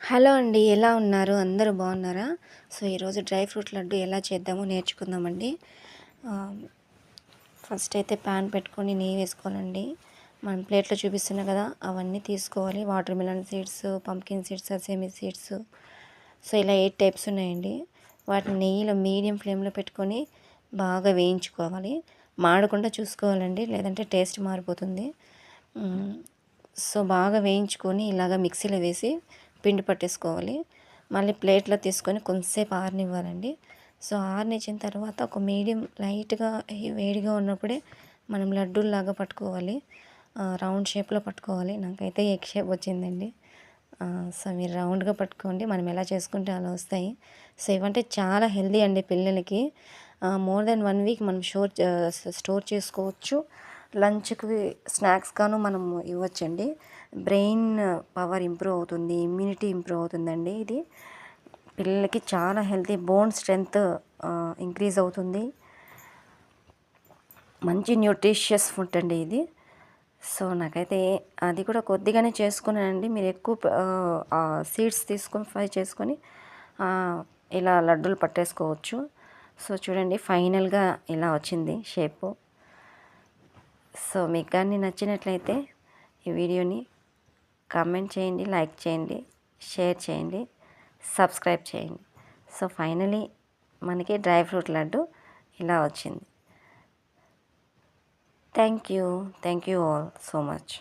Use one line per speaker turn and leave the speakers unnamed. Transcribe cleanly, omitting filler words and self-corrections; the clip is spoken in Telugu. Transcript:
హలో అండి. ఎలా ఉన్నారు? అందరూ బాగున్నారా? సో, ఈరోజు డ్రై ఫ్రూట్ లడ్డు ఎలా చేద్దామో నేర్చుకుందామండి. ఆహ్, ఫస్ట్ అయితే ప్యాన్ పెట్టుకొని నెయ్యి వేసుకోవాలండి. మనం ప్లేట్‌లో చూపిస్తున్నా కదా! అవన్నీ తీసుకోవాలి. Water melon seeds, pumpkin seeds, sesame seeds, so, ఇలా 8 టైప్స్ ఉన్నాయండి. వాటిని నెయ్యిలో మీడియం ఫ్లేమ్‌లో పెట్టుకొని బాగా వేయించుకోవాలి. మాడకుండా చూసుకోవాలండి, లేదంటే టేస్ట్ మారిపోతుంది. సో, బాగా వేయించుకొని ఇలాగ మిక్సీలో వేసి పిండి పట్టేసుకోవాలి. మళ్ళీ ప్లేట్లో తీసుకొని కొంతసేపు ఆరనివ్వాలండి. సో, ఆరనిచ్చిన తర్వాత ఒక మీడియం లైట్‌గా వేడిగా ఉన్నప్పుడే మనం లడ్డూల్లాగా పట్టుకోవాలి. రౌండ్ షేప్‌లో పట్టుకోవాలి. నాకైతే ఎగ్ షేప్ వచ్చిందండి. సో, మీరు రౌండ్‌గా పట్టుకోండి. మనం ఎలా చేసుకుంటే అలా వస్తాయి. సో, ఇవంటే చాలా హెల్తీ అండి పిల్లలకి. మోర్ దెన్ 1 వీక్ మనం స్టోర్ చేసుకోవచ్చు. లంచ్‌కి స్నాక్స్‌గాను మనం ఇవ్వచ్చండి. బ్రెయిన్ పవర్ ఇంప్రూవ్ అవుతుంది. ఇమ్యూనిటీ ఇంప్రూవ్ అవుతుందండి ఇది. పిల్లలకి చాలా హెల్తీ, బోన్ స్ట్రెంగ్త్ ఇంక్రీజ్ అవుతుంది. మంచి న్యూట్రిషియస్ ఫుడ్ అండి ఇది. సో, నాకైతే అది కూడా కొద్దిగానే చేసుకున్నానండి. మీరు ఎక్కువ సీడ్స్ తీసుకొని ఫ్రై చేసుకొని ఇలా లడ్డూలు పట్టేసుకోవచ్చు. సో, చూడండి ఫైనల్‌గా ఇలా వచ్చింది షేపు. సో, మీకు కానీ నచ్చినట్లయితే ఈ వీడియోని కామెంట్ చేయండి, లైక్ చేయండి, షేర్ చేయండి, సబ్స్క్రైబ్ చేయండి. సో, ఫైనలీ మనకి డ్రై ఫ్రూట్ లడ్డు ఇలా వచ్చింది. Thank you all so much.